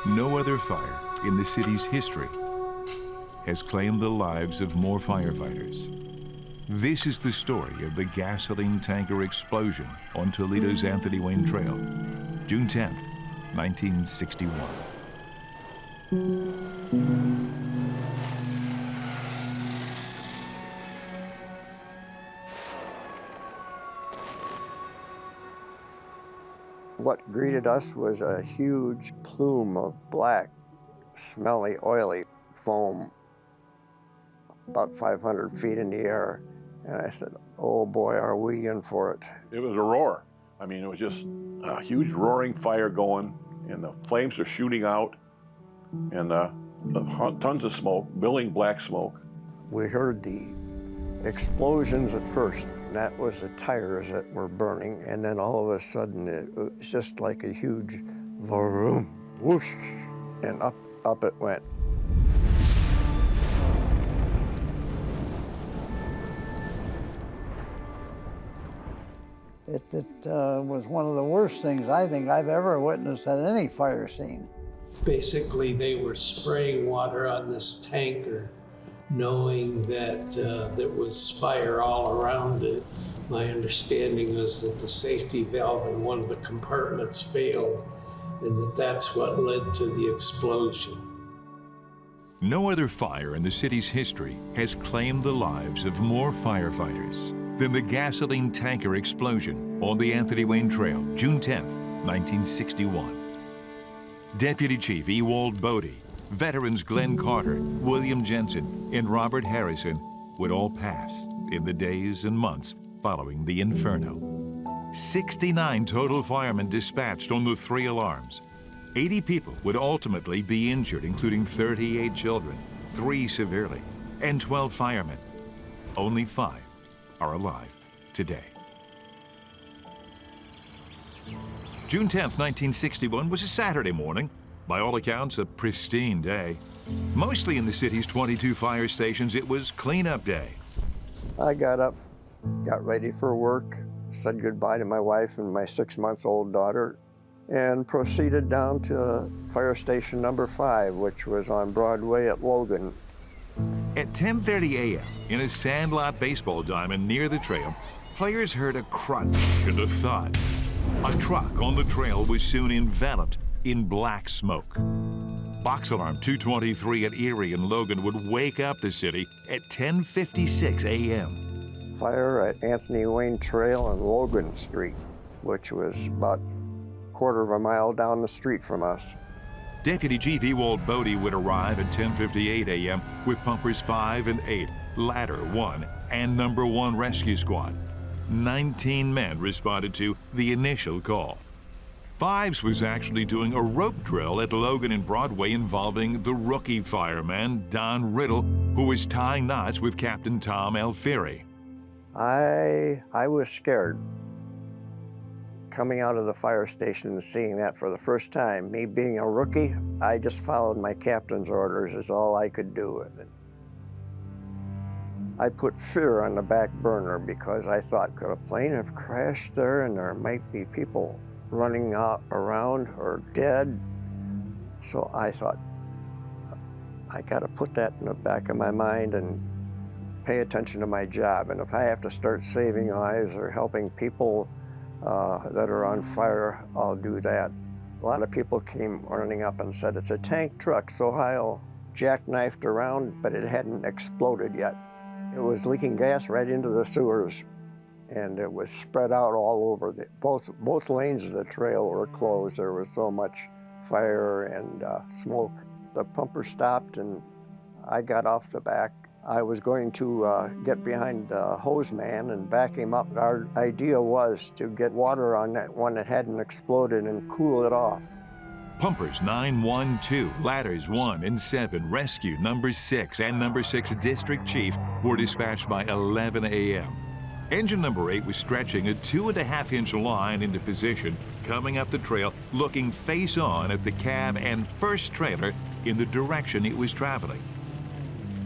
No other fire in the city's history has claimed the lives of more firefighters. This is the story of the gasoline tanker explosion on Toledo's Anthony Wayne Trail, June 10th, 1961. What greeted us was a huge plume of black, smelly, oily foam about 500 feet in the air. And I said, oh boy, are we in for it. It was a roar. I mean, it was just a huge roaring fire going, and the flames are shooting out, and tons of smoke, billowing black smoke. We heard the explosions at first. That was the tires that were burning, and then all of a sudden it was just like a huge vroom, whoosh, and up it went. It was one of the worst things I think I've ever witnessed at any fire scene. Basically, they were spraying water on this tanker, knowing that there was fire all around it. My understanding was that the safety valve in one of the compartments failed, and that's what led to the explosion. No other fire in the city's history has claimed the lives of more firefighters than the gasoline tanker explosion on the Anthony Wayne Trail, June 10th, 1961. Deputy Chief Ewald Bodie, veterans Glenn Carter, William Jensen, and Robert Harrison would all pass in the days and months following the inferno. 69 total firemen dispatched on the 3 alarms. 80 people would ultimately be injured, including 38 children, 3 severely, and 12 firemen. Only 5 are alive today. June 10th, 1961 was a Saturday morning. By all accounts, a pristine day. Mostly in the city's 22 fire stations, it was cleanup day. I got up, got ready for work, said goodbye to my wife and my 6-month-old daughter, and proceeded down to fire station number 5, which was on Broadway at Logan. At 10:30 a.m., in a sandlot baseball diamond near the trail, players heard a crunch and a thud. A truck on the trail was soon enveloped in black smoke. Box alarm 223 at Erie and Logan would wake up the city at 10:56 a.m. Fire at Anthony Wayne Trail and Logan Street, which was about a quarter of a mile down the street from us. Deputy Chief Ewald Bodie would arrive at 10:58 a.m. with pumpers 5 and 8, ladder 1, and number 1 rescue squad. 19 men responded to the initial call. 5s was actually doing a rope drill at Logan and Broadway involving the rookie fireman, Don Riddle, who was tying knots with Captain Tom Alfieri. I was scared. Coming out of the fire station and seeing that for the first time, me being a rookie, I just followed my captain's orders is all I could do with it. I put fear on the back burner because I thought, could a plane have crashed there and there might be people running out around or dead? So I thought, I gotta put that in the back of my mind and pay attention to my job. And if I have to start saving lives or helping people that are on fire, I'll do that. A lot of people came running up and said, it's a tank truck, so I'll jackknifed around, but it hadn't exploded yet. It was leaking gas right into the sewers, and it was spread out all over. Both lanes of the trail were closed. There was so much fire and smoke. The pumper stopped, and I got off the back. I was going to get behind the hose man and back him up. Our idea was to get water on that one that hadn't exploded and cool it off. Pumpers 912, ladders 1 and 7, rescue number 6 and number 6 district chief were dispatched by 11 a.m. Engine number 8 was stretching a 2.5-inch line into position, coming up the trail, looking face on at the cab and first trailer in the direction it was traveling.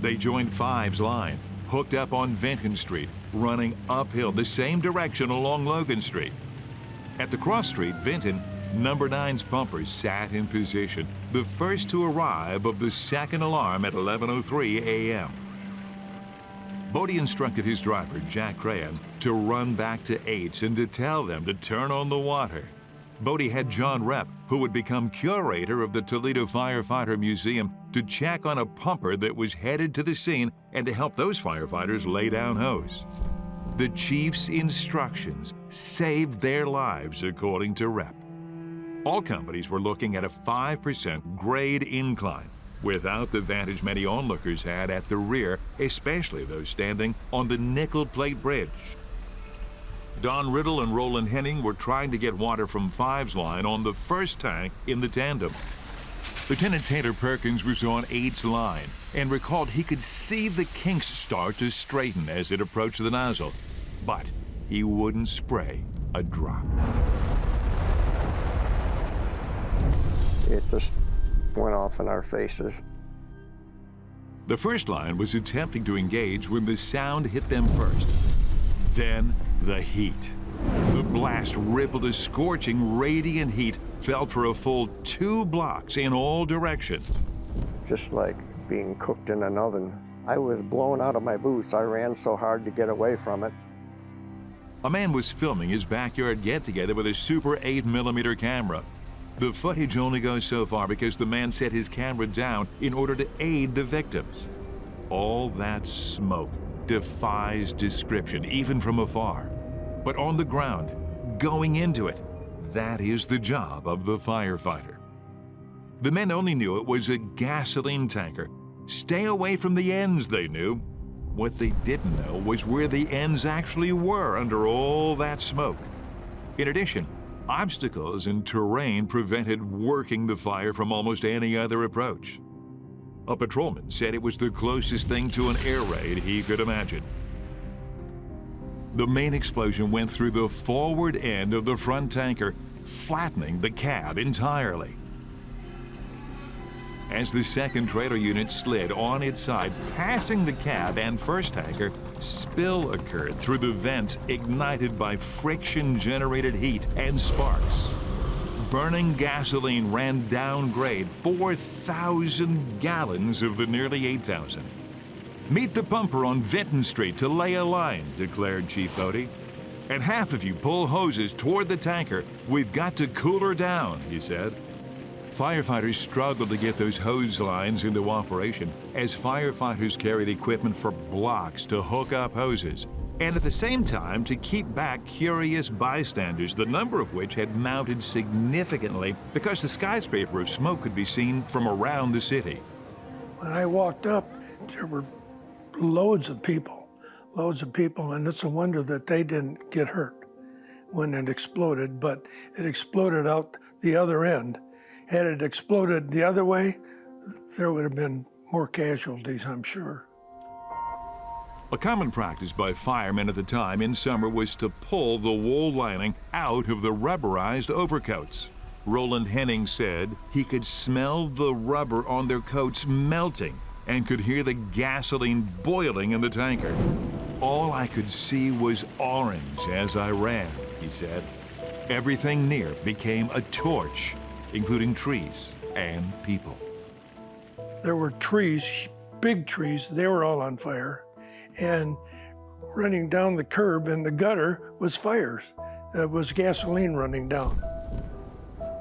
They joined 5's line, hooked up on Vinton Street, running uphill the same direction along Logan Street. At the cross street, Vinton Number 9's pumpers sat in position, the first to arrive of the second alarm at 11:03 a.m. Bodie instructed his driver, Jack Crahan, to run back to 8's and to tell them to turn on the water. Bodie had John Repp, who would become curator of the Toledo Firefighters Museum, to check on a pumper that was headed to the scene and to help those firefighters lay down hose. The chief's instructions saved their lives, according to Repp. All companies were looking at a 5% grade incline, without the vantage many onlookers had at the rear, especially those standing on the nickel plate bridge. Don Riddle and Roland Henning were trying to get water from 5's line on the first tank in the tandem. Lieutenant Taylor Perkins was on 8's line and recalled he could see the kinks start to straighten as it approached the nozzle, but he wouldn't spray a drop. It just went off in our faces. The first line was attempting to engage when the sound hit them first. Then the heat. The blast rippled a scorching, radiant heat, felt for a full 2 blocks in all directions. Just like being cooked in an oven. I was blown out of my boots. I ran so hard to get away from it. A man was filming his backyard get-together with a Super 8mm camera. The footage only goes so far because the man set his camera down in order to aid the victims. All that smoke defies description, even from afar. But on the ground, going into it, that is the job of the firefighter. The men only knew it was a gasoline tanker. Stay away from the ends, they knew. What they didn't know was where the ends actually were under all that smoke. In addition, obstacles and terrain prevented working the fire from almost any other approach. A patrolman said it was the closest thing to an air raid he could imagine. The main explosion went through the forward end of the front tanker, flattening the cab entirely. As the second trailer unit slid on its side, passing the cab and first tanker, spill occurred through the vents ignited by friction-generated heat and sparks. Burning gasoline ran downgrade 4,000 gallons of the nearly 8,000. Meet the pumper on Vinton Street to lay a line, declared Chief Bodie. And half of you pull hoses toward the tanker. We've got to cool her down, he said. Firefighters struggled to get those hose lines into operation as firefighters carried equipment for blocks to hook up hoses, and at the same time to keep back curious bystanders, the number of which had mounted significantly because the skyscraper of smoke could be seen from around the city. When I walked up, there were loads of people, and it's a wonder that they didn't get hurt when it exploded, but it exploded out the other end. Had it exploded the other way, there would have been more casualties, I'm sure. A common practice by firemen at the time in summer was to pull the wool lining out of the rubberized overcoats. Roland Henning said he could smell the rubber on their coats melting and could hear the gasoline boiling in the tanker. All I could see was orange as I ran, he said. Everything near became a torch, including trees and people. There were trees, big trees, they were all on fire. And running down the curb in the gutter was fires. There was gasoline running down.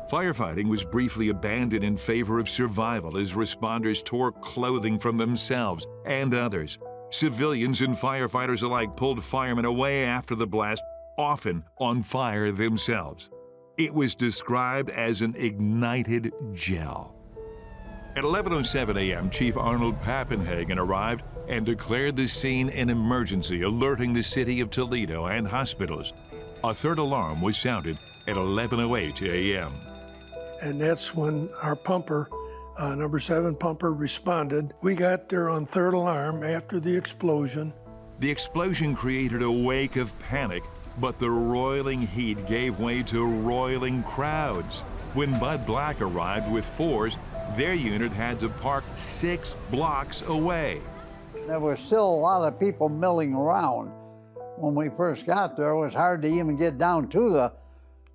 Firefighting was briefly abandoned in favor of survival as responders tore clothing from themselves and others. Civilians and firefighters alike pulled firemen away after the blast, often on fire themselves. It was described as an ignited gel. At 11:07 a.m., Chief Arnold Pappenhagen arrived and declared the scene an emergency, alerting the city of Toledo and hospitals. A third alarm was sounded at 11:08 a.m. And that's when our pumper, number 7 pumper, responded. We got there on third alarm after the explosion. The explosion created a wake of panic, but the roiling heat gave way to roiling crowds. When Bud Black arrived with 4s, their unit had to park 6 blocks away. There was still a lot of people milling around. When we first got there, it was hard to even get down to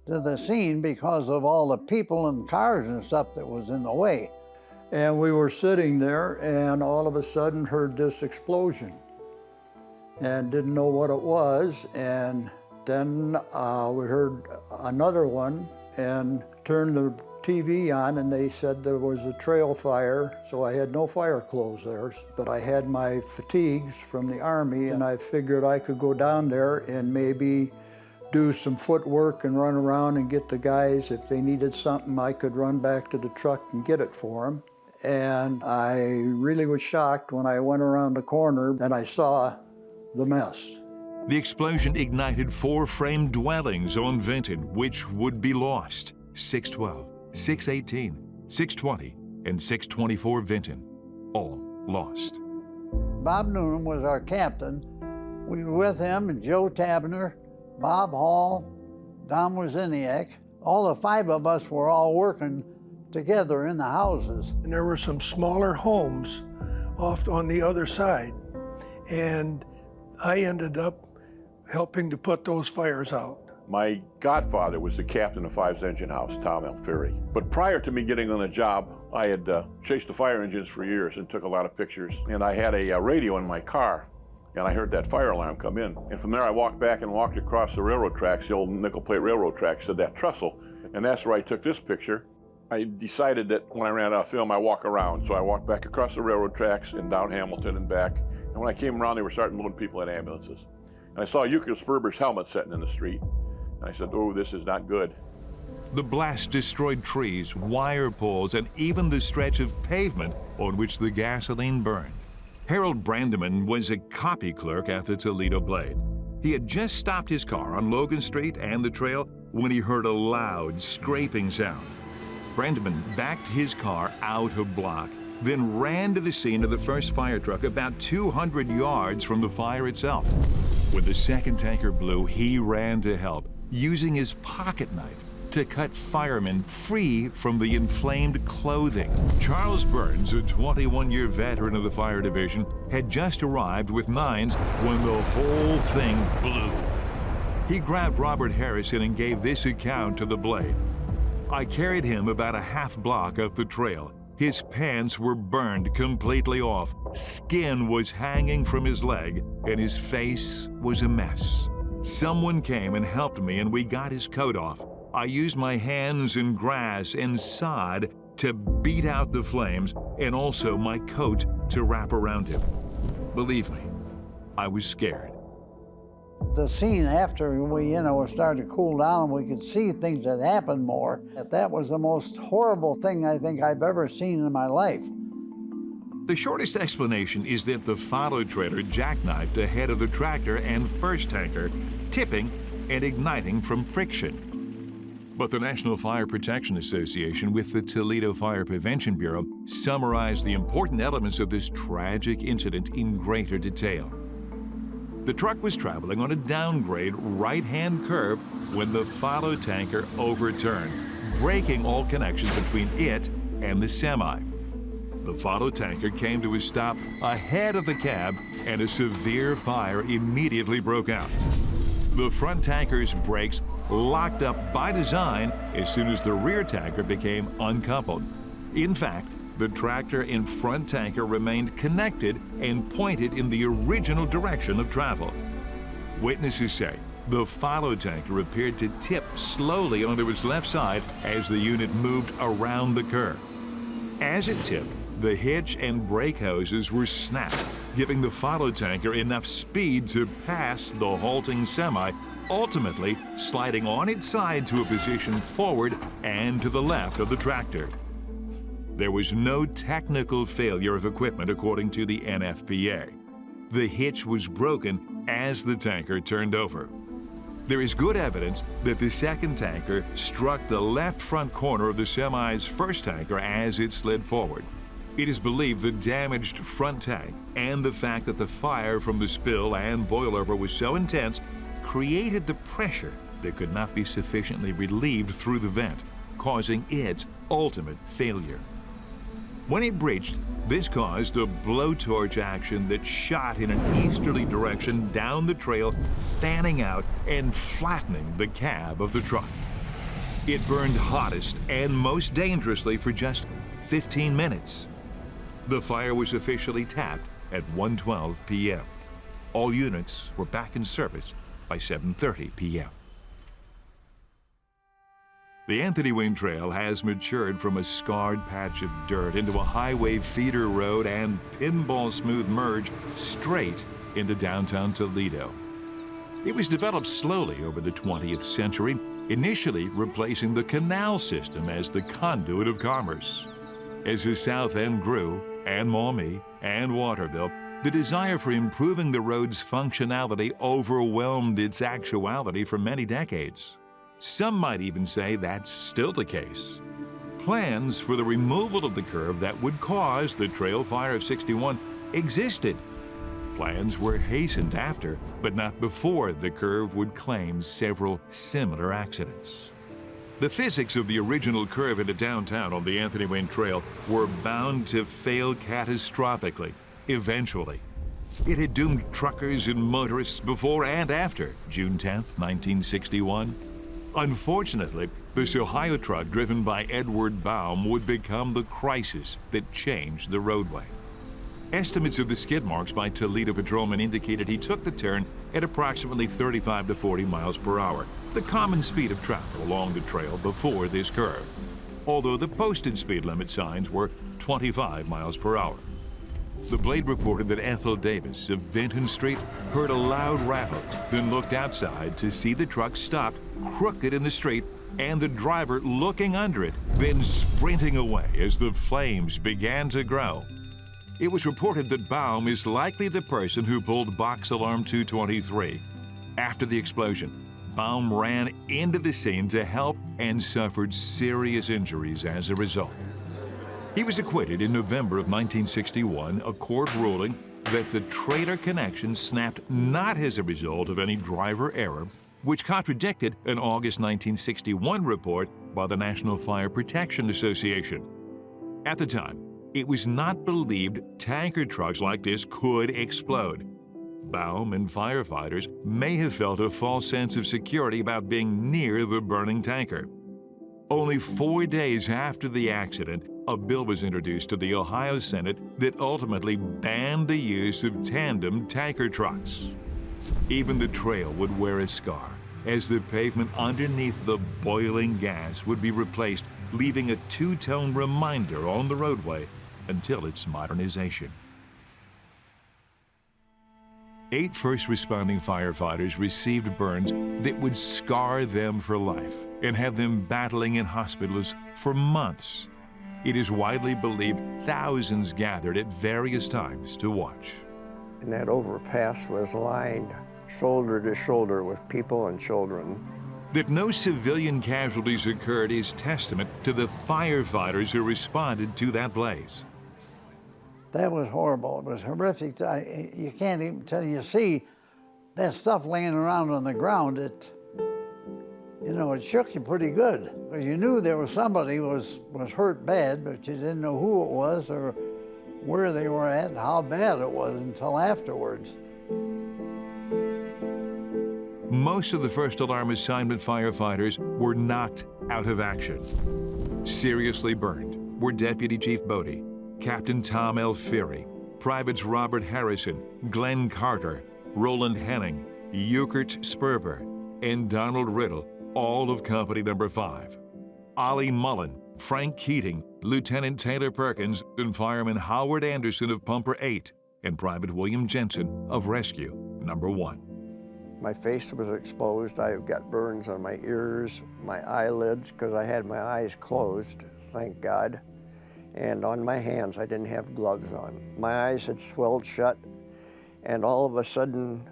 to the scene because of all the people and cars and stuff that was in the way. And we were sitting there and all of a sudden heard this explosion and didn't know what it was. And then we heard another one and turned the TV on, and they said there was a trail fire, so I had no fire clothes there, but I had my fatigues from the Army, and I figured I could go down there and maybe do some footwork and run around and get the guys. If they needed something, I could run back to the truck and get it for them. And I really was shocked when I went around the corner and I saw the mess. The explosion ignited 4 frame dwellings on Vinton, which would be lost. 612, 618, 620, and 624 Vinton, all lost. Bob Noonan was our captain. We were with him, and Joe Tabner, Bob Hall, Don Wozniak. All the 5 of us were all working together in the houses. And there were some smaller homes off on the other side. And I ended up helping to put those fires out. My godfather was the captain of 5's engine house, Tom Alfieri. But prior to me getting on the job, I had chased the fire engines for years and took a lot of pictures. And I had a radio in my car, and I heard that fire alarm come in. And from there, I walked back and walked across the railroad tracks, the old nickel plate railroad tracks to that trestle. And that's where I took this picture. I decided that when I ran out of film, I walk around. So I walked back across the railroad tracks and down Hamilton and back. And when I came around, they were starting loading people in ambulances. And I saw Euchre Sperber's helmet sitting in the street. And I said, oh, this is not good. The blast destroyed trees, wire poles, and even the stretch of pavement on which the gasoline burned. Harold Brandeman was a copy clerk at the Toledo Blade. He had just stopped his car on Logan Street and the trail when he heard a loud scraping sound. Brandeman backed his car out a block, then ran to the scene of the first fire truck about 200 yards from the fire itself. When the second tanker blew, he ran to help, using his pocket knife to cut firemen free from the inflamed clothing. Charles Burns, a 21-year veteran of the fire division, had just arrived with 9s when the whole thing blew. He grabbed Robert Harrison and gave this account to the Blade. I carried him about a half block up the trail. His pants were burned completely off, skin was hanging from his leg, and his face was a mess. Someone came and helped me, and we got his coat off. I used my hands in grass and sod to beat out the flames, and also my coat to wrap around him. Believe me, I was scared. The scene after we, started to cool down and we could see things that happened more, that was the most horrible thing I think I've ever seen in my life. The shortest explanation is that the follow trailer jackknifed ahead of the tractor and first tanker, tipping and igniting from friction. But the National Fire Protection Association with the Toledo Fire Prevention Bureau summarized the important elements of this tragic incident in greater detail. The truck was traveling on a downgrade right-hand curve when the follow tanker overturned, breaking all connections between it and the semi. The follow tanker came to a stop ahead of the cab, and a severe fire immediately broke out. The front tanker's brakes locked up by design as soon as the rear tanker became uncoupled. In fact, the tractor and front tanker remained connected and pointed in the original direction of travel. Witnesses say the follow tanker appeared to tip slowly onto its left side as the unit moved around the curve. As it tipped, the hitch and brake hoses were snapped, giving the follow tanker enough speed to pass the halting semi, ultimately sliding on its side to a position forward and to the left of the tractor. There was no technical failure of equipment according to the NFPA. The hitch was broken as the tanker turned over. There is good evidence that the second tanker struck the left front corner of the semi's first tanker as it slid forward. It is believed the damaged front tank and the fact that the fire from the spill and boilover was so intense created the pressure that could not be sufficiently relieved through the vent, causing its ultimate failure. When it breached, this caused a blowtorch action that shot in an easterly direction down the trail, fanning out and flattening the cab of the truck. It burned hottest and most dangerously for just 15 minutes. The fire was officially tapped at 1:12 p.m. All units were back in service by 7:30 p.m. The Anthony Wayne Trail has matured from a scarred patch of dirt into a highway feeder road and pinball smooth merge straight into downtown Toledo. It was developed slowly over the 20th century, initially replacing the canal system as the conduit of commerce. As the South End grew, and Maumee, and Waterville, the desire for improving the road's functionality overwhelmed its actuality for many decades. Some might even say that's still the case. Plans for the removal of the curve that would cause the trail fire of '61 existed. Plans were hastened after, but not before the curve would claim several similar accidents. The physics of the original curve into downtown on the Anthony Wayne Trail were bound to fail catastrophically, eventually. It had doomed truckers and motorists before and after June 10, 1961. Unfortunately, this Ohio truck driven by Edward Baum would become the crisis that changed the roadway. Estimates of the skid marks by Toledo patrolmen indicated he took the turn at approximately 35 to 40 miles per hour, the common speed of travel along the trail before this curve, although the posted speed limit signs were 25 miles per hour. The Blade reported that Ethel Davis of Vinton Street heard a loud rattle, then looked outside to see the truck stopped crooked in the street and the driver looking under it, then sprinting away as the flames began to grow. It was reported that Baum is likely the person who pulled box alarm 223. After the explosion, Baum ran into the scene to help and suffered serious injuries as a result. He was acquitted in November of 1961, a court ruling that the trailer connection snapped not as a result of any driver error, which contradicted an August 1961 report by the National Fire Protection Association. At the time, it was not believed tanker trucks like this could explode. Baum and firefighters may have felt a false sense of security about being near the burning tanker. Only 4 days after the accident, a bill was introduced to the Ohio Senate that ultimately banned the use of tandem tanker trucks. Even the trail would wear a scar, as the pavement underneath the boiling gas would be replaced, leaving a two-tone reminder on the roadway until its modernization. 8 first responding firefighters received burns that would scar them for life and have them battling in hospitals for months. It is widely believed thousands gathered at various times to watch. And that overpass was lined shoulder to shoulder with people and children. That no civilian casualties occurred is testament to the firefighters who responded to that blaze. That was horrible. It was horrific. You can't even tell. You see that stuff laying around on the ground, it shook you pretty good. Because you knew there was somebody was hurt bad, but you didn't know who it was or where they were at and how bad it was until afterwards. Most of the first alarm assignment firefighters were knocked out of action. Seriously burned were Deputy Chief Bodie, Captain Tom L. Ferry, Privates Robert Harrison, Glenn Carter, Roland Henning, Euchert Sperber, and Donald Riddle, all of Company Number 5. Ollie Mullen, Frank Keating, Lieutenant Taylor Perkins, and Fireman Howard Anderson of Pumper 8, and Private William Jensen of Rescue Number 1. My face was exposed. I got burns on my ears, my eyelids, because I had my eyes closed, thank God. And on my hands, I didn't have gloves on. My eyes had swelled shut, and all of a sudden,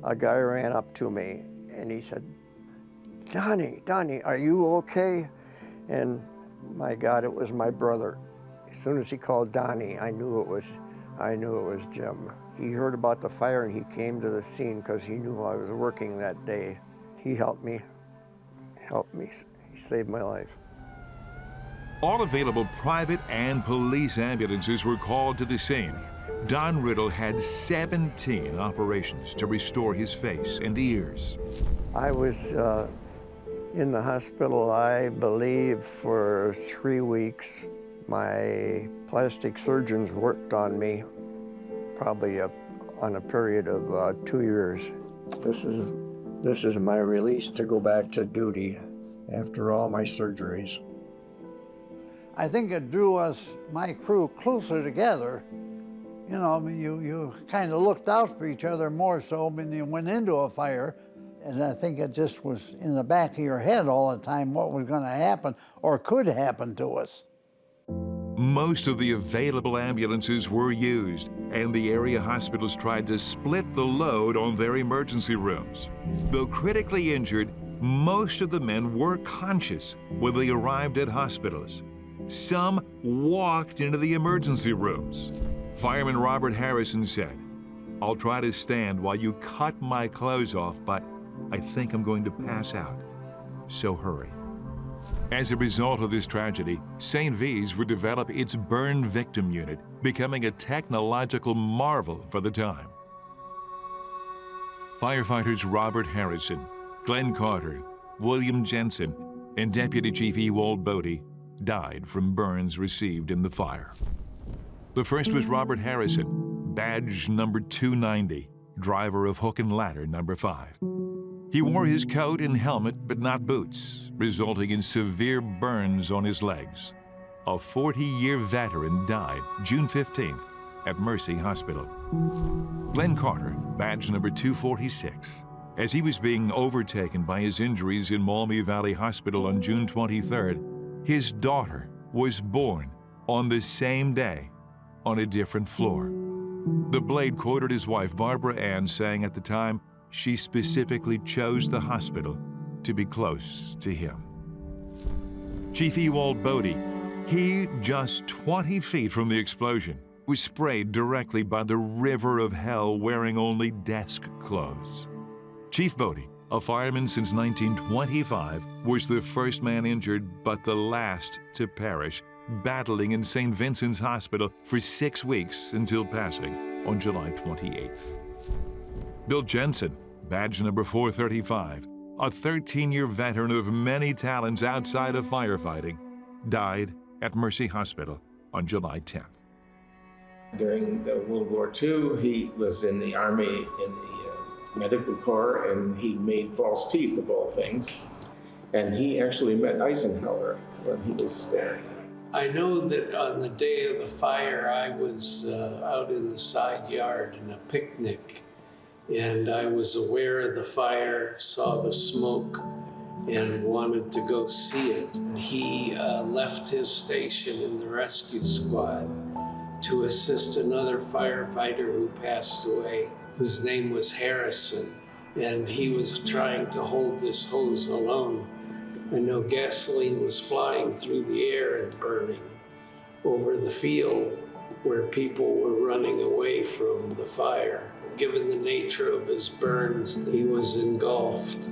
a guy ran up to me, and he said, Donnie, are you okay? And my God, it was my brother. As soon as he called Donnie, I knew it was Jim. He heard about the fire and he came to the scene because he knew I was working that day. He helped me. He saved my life. All available private and police ambulances were called to the scene. Don Riddle had 17 operations to restore his face and ears. I was In the hospital, I believe, for 3 weeks. My plastic surgeons worked on me probably on a period of 2 years. This is my release to go back to duty after all my surgeries. I think it drew us, my crew, closer together. You know, I mean, you kind of looked out for each other more so when you went into a fire. And I think it just was in the back of your head all the time what was going to happen or could happen to us. Most of the available ambulances were used, and the area hospitals tried to split the load on their emergency rooms. Though critically injured, most of the men were conscious when they arrived at hospitals. Some walked into the emergency rooms. Fireman Robert Harrison said, "I'll try to stand while you cut my clothes off, but I think I'm going to pass out, so hurry." As a result of this tragedy, St. V's would develop its burn victim unit, becoming a technological marvel for the time. Firefighters Robert Harrison, Glenn Carter, William Jensen, and Deputy Chief Ewald Bodie died from burns received in the fire. The first was Robert Harrison, badge number 290, driver of hook and ladder number 5. He wore his coat and helmet, but not boots, resulting in severe burns on his legs. A 40-year veteran died June 15th at Mercy Hospital. Glenn Carter, badge number 246, as he was being overtaken by his injuries in Maumee Valley Hospital on June 23rd, his daughter was born on the same day on a different floor. The blade quoted his wife, Barbara Ann, saying at the time she specifically chose the hospital to be close to him. Chief Ewald Bodie, he just 20 feet from the explosion, was sprayed directly by the river of hell wearing only desk clothes. Chief Bodie, a fireman since 1925, was the first man injured but the last to perish, battling in St. Vincent's Hospital for 6 weeks until passing on July 28th. Bill Jensen, badge number 435, a 13-year veteran of many talents outside of firefighting, died at Mercy Hospital on July 10th. During the World War II, he was in the Army in the Medical Corps, and he made false teeth of all things. And he actually met Eisenhower when he was there. I know that on the day of the fire, I was out in the side yard in a picnic, and I was aware of the fire, saw the smoke, and wanted to go see it. He left his station in the rescue squad to assist another firefighter who passed away, whose name was Harrison, and he was trying to hold this hose alone. I know gasoline was flying through the air and burning over the field where people were running away from the fire. Given the nature of his burns, he was engulfed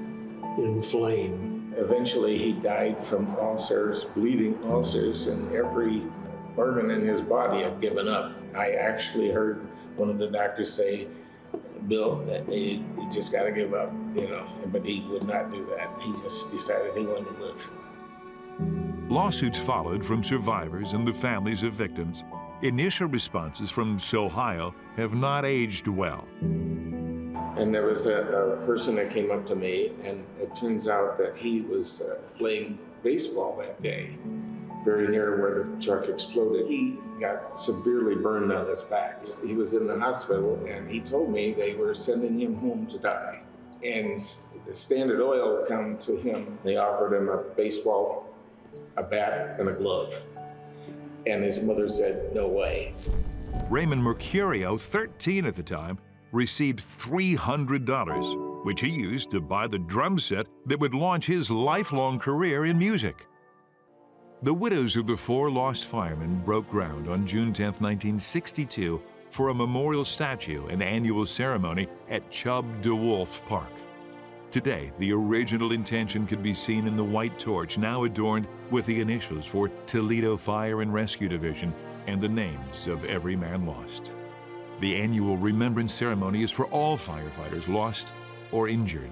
in flame. Eventually, he died from ulcers, bleeding ulcers, and every organ in his body had given up. I actually heard one of the doctors say, "Bill, that you just got to give up," you know, but he would not do that. He just decided he wanted to live. Lawsuits followed from survivors and the families of victims. Initial responses from Ohio have not aged well. And there was a person that came up to me, and it turns out that he was playing baseball that day, very near where the truck exploded. He got severely burned on his back. He was in the hospital, and he told me they were sending him home to die. And the Standard Oil come to him. They offered him a baseball, a bat, and a glove. And his mother said, "No way." Raymond Mercurio, 13 at the time, received $300, which he used to buy the drum set that would launch his lifelong career in music. The widows of the 4 lost firemen broke ground on June 10, 1962, for a memorial statue and annual ceremony at Chubb DeWolf Park. Today, the original intention can be seen in the white torch, now adorned with the initials for Toledo Fire and Rescue Division and the names of every man lost. The annual Remembrance ceremony is for all firefighters lost or injured.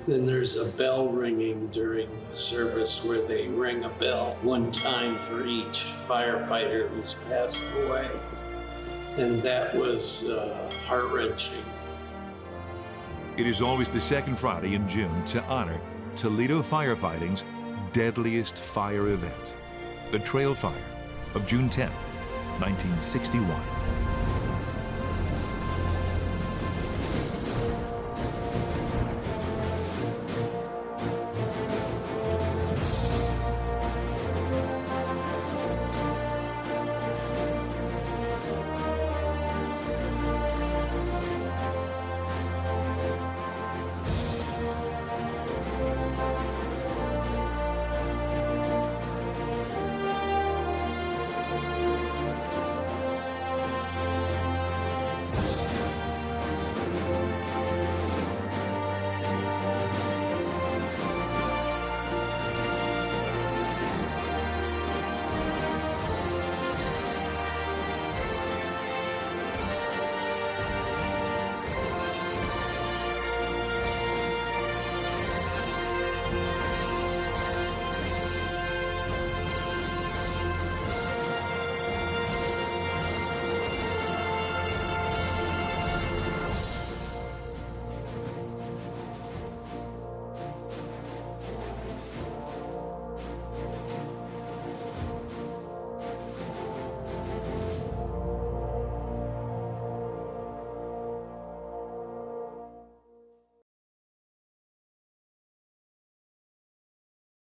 Then there's a bell ringing during the service where they ring a bell one time for each firefighter who's passed away. And that was heart-wrenching. It is always the second Friday in June to honor Toledo Firefighting's deadliest fire event, the Trail Fire of June 10, 1961.